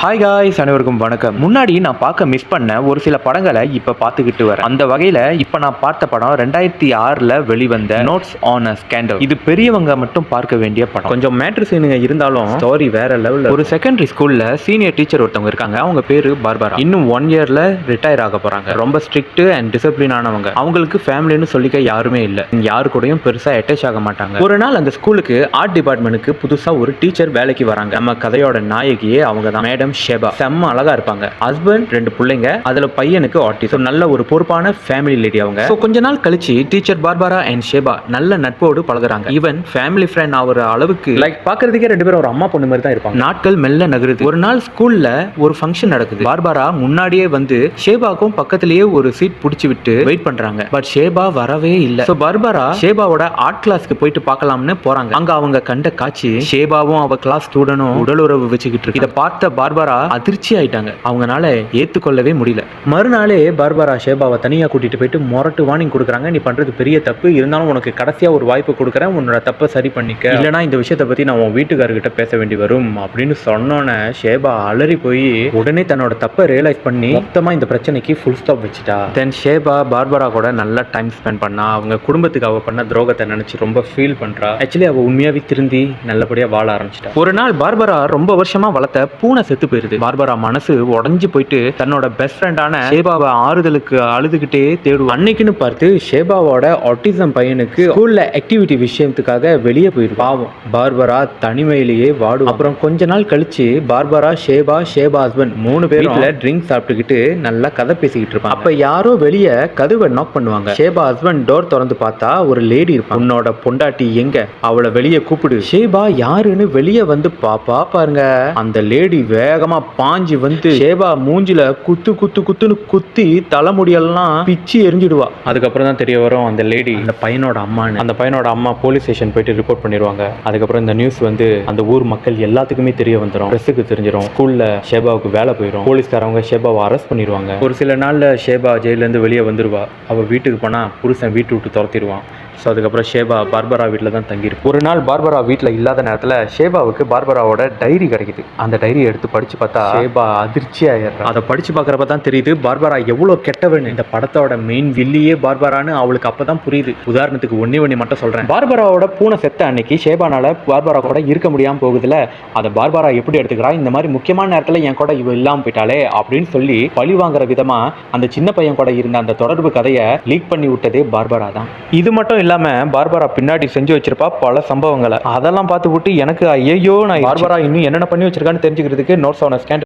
Hi guys, அனைவருக்கும் வணக்கம். முன்னாடி நான் பார்க்க மிஸ் பண்ண ஒரு சில படங்களை இப்போ பார்த்துக்கிட்டு வரேன். அந்த வகையில் இப்போ நான் பார்த்த படம் 2006 வெளிவந்த நோட்ஸ் ஆன் அ ஸ்கேண்டல். இது பெரியவங்க மட்டும் பார்க்க வேண்டிய படம். கொஞ்சம் மேட்ரு சீனுங்க இருந்தாலும் ஸ்டோரி வேற லெவலில். ஒரு செகண்டரி ஸ்கூலில் சீனியர் டீச்சர் ஒருத்தவங்க இருக்காங்க. அவங்க பேரு பார்பரா. இன்னும் 1 இயர்ல ரிட்டையர் ஆக போறாங்க. ரொம்ப ஸ்ட்ரிக்ட் அண்ட் டிசிப்ளின் ஆனவங்க. அவங்களுக்கு ஃபேமிலின்னு சொல்லிக்க யாருமே இல்லை. யாரு கூடயும் பெருசா அட்டாச் ஆக மாட்டாங்க. ஒரு நாள் அந்த ஸ்கூலுக்கு ஆர்ட் டிபார்ட்மெண்ட்டுக்கு புதுசா ஒரு டீச்சர் வேலைக்கு வராங்க. நம்ம கதையோட நாயகியே அவங்க தான். மேடம் ஷேபா. செம்ம அழகா இருப்பாங்க. ஹஸ்பண்ட், 2 பிள்ளைங்க. அதுல பையனுக்கு ஆட்டிசம். நல்ல ஒரு பொறுப்பான ஃபேமிலி லேடி அவங்க. கொஞ்ச நாள் கழிச்சு டீச்சர் பார்பரா அண்ட் ஷேபா நல்ல நட்போடு பழகுறாங்க. ஈவன் ஃபேமிலி ஃப்ரெண்ட் ஆகிற அளவுக்கு பாக்குறதுக்கே 2 பேரும் ஒரு அம்மா பொண்ணு மாதிரி தான் இருப்பாங்க. நாட்கள் மெல்ல நகருது. ஒரு நாள் ஸ்கூல்ல ஒரு ஃபங்க்ஷன் நடக்குது. பார்பரா முன்னாடியே வந்து ஷேபாக்கும் பக்கத்திலேயே ஒரு சீட் புடிச்சு விட்டு வெயிட் பண்றாங்க. பட் ஷேபா வரவே இல்லை. பார்பரா ஷேபாவோட ஆர்ட் கிளாஸ்க்கு போயிட்டு பார்க்கலாம்னு போறாங்க. அங்க அவங்க கண்ட காட்சி ஷேபாவும் அவ கிளாஸ் ஸ்டூடெண்டும் உடலுறவு வச்சுக்கிட்டு இருக்கு. இதை பார்த்த பார்பரா அதிர்ச்சி ஆயிட்டாங்க. அவங்களால ஏத்துக்கொள்ளவே முடியல. மறுநாளே பார்பரா ஷேபாவை தனியா கூட்டிட்டு போயிட்டு மொரட்டு வார்னிங் கொடுக்குறாங்க. நீ பண்றது பெரிய தப்பு, இருந்தாலும் உனக்கு கடைசியா ஒரு வாய்ப்பு கொடுக்குறேன், உன்னோட தப்பை சரி பண்ணிக்க, இல்லைனா இந்த விஷயத்தை பத்தி நான் உன் வீட்டுக்காரர்கிட்ட பேச வேண்டி வரும் அப்படின்னு சொன்னோன்னே ஷேபா அலறி போய் உடனே தன்னோட தப்பை ரியலைஸ் பண்ணி மொத்தமா இந்த பிரச்சனைக்கு ஃபுல் ஸ்டாப் வச்சுட்டா. தென் ஷேபா பார்பரா கூட நல்லா டைம் ஸ்பெண்ட் பண்ணா. அவங்க குடும்பத்துக்கு அவ பண்ண துரோகத்தை நினைச்சு ரொம்ப ஃபீல் பண்றா. ஆக்சுவலி அவ உண்மையாவே திருந்தி நல்லபடியா வாழ ஆரம்பிச்சிட்டா. ஒரு நாள் பார்பரா ரொம்ப வருஷமா வளர்த்த பூனை செத்து போயிருது. பார்பரா மனசு உடஞ்சு போயிட்டு தன்னோட பெஸ்ட் ஃப்ரெண்டான ஷேபாவை ஆறுதலுக்கு அழுதுகிட்டே தேடுவா. அன்னைக்குன்னு பார்த்து ஷேபாவோட ஆட்டிசம் பையனுக்கு ஸ்கூல்ல ஆக்டிவிட்டி விஷயத்துக்காக வெளியே போயிரு. பாவம் பார்பரா தனிமையிலேயே வாடும். அப்புறம் கொஞ்ச நாள் கழிச்சு பார்பரா, ஷேபா ஹஸ்பண்ட் 3 பேரும் ட்ரிங்க் சாப்பிட்டுக்கிட்டு நல்லா கதை பேசிக்கிட்டு இருப்பாங்க. அப்ப யாரோ வெளியே கதவை நாக் பண்ணுவாங்க. ஷேபா ஹஸ்பண்ட் டோர் திறந்து பார்த்தா ஒரு லேடி இருப்பாங்க. உன்னோட பொண்டாட்டி எங்க, அவளை வெளியே கூப்பிடு. ஷேபா யாருன்னு வெளியே வந்து பாருங்க. அந்த லேடி வேகமா பாஞ்சு வந்து ஷேபா மூஞ்சில குத்துன்னு குத்தி தலைமுடியெல்லாம் பிச்சு எரிஞ்சிடுவா. அதுக்கப்புறம் தான் தெரிய வரும் அந்த லேடி அந்த பையனோட அம்மான்னு. அந்த பையனோட அம்மா போலீஸ் ஸ்டேஷன் போயிட்டு ரிப்போர்ட் பண்ணிடுவாங்க. அதுக்கப்புறம் இந்த நியூஸ் வந்து அந்த ஊர் மக்கள் எல்லாத்துக்குமே தெரிய வந்துடும். பிரஸுக்கு தெரிஞ்சிடும். ஸ்கூல்ல ஷேபாவுக்கு வேலை போயிடும். போலீஸ்காரவங்க ஷேபாவை அரெஸ்ட் பண்ணிடுவாங்க. ஒரு சில நாள்ல ஷேபா ஜெயில இருந்து வெளியே வந்துருவா. அவ வீட்டுக்கு போனா புருஷன் வீட்டு விட்டு துரத்திடுவான். ஸோ அதுக்கப்புறம் ஷேபா பார்பரா வீட்டில் தான் தங்கியிருக்கு. ஒரு நாள் பார்பரா வீட்டில் இல்லாத நேரத்தில் ஷேபாவுக்கு பார்பராவோட டைரி கிடைக்குது. அந்த டைரியை எடுத்து படித்து பார்த்தா ஷேபா அதிர்ச்சி ஆயிடுறா. அதை படித்து பார்க்குறப்ப தான் தெரியுது பார்பரா எவ்வளோ கெட்டவன்னு. இந்த படத்தோட மெயின் வில்லியே பார்பரான்னு அவளுக்கு அப்போ தான் புரியுது. உதாரணத்துக்கு ஒண்ணி மட்டும் சொல்கிறேன். பார்பராவோட பூனை செத்த அன்னைக்கு ஷேபானால பார்பரா கூட இருக்க முடியாமல் போகுதுல, அதை பார்பரா எப்படி எடுத்துக்கிறா, இந்த மாதிரி முக்கியமான நேரத்தில் என் கூட இவ இல்லாமல் போயிட்டாலே அப்படின்னு சொல்லி பழி வாங்குற விதமாக அந்த சின்ன பையன் கூட இருந்த அந்த தொடர்பு கதையை லீக் பண்ணி விட்டதே பார்பரா தான். இது மட்டும் இல்லாம பார்பரா பின்னாடி செஞ்சு வச்சிருப்பா பல சம்பவங்களை. அதெல்லாம் பார்த்து விட்டு எனக்கு ஐயோ நான் பார்பரா இன்னும் என்னென்ன பண்ணி வச்சிருக்கான்னு தெரிஞ்சுக்கிறதுக்கு நோட்ஸ் ஆன் அ ஸ்கேண்டல்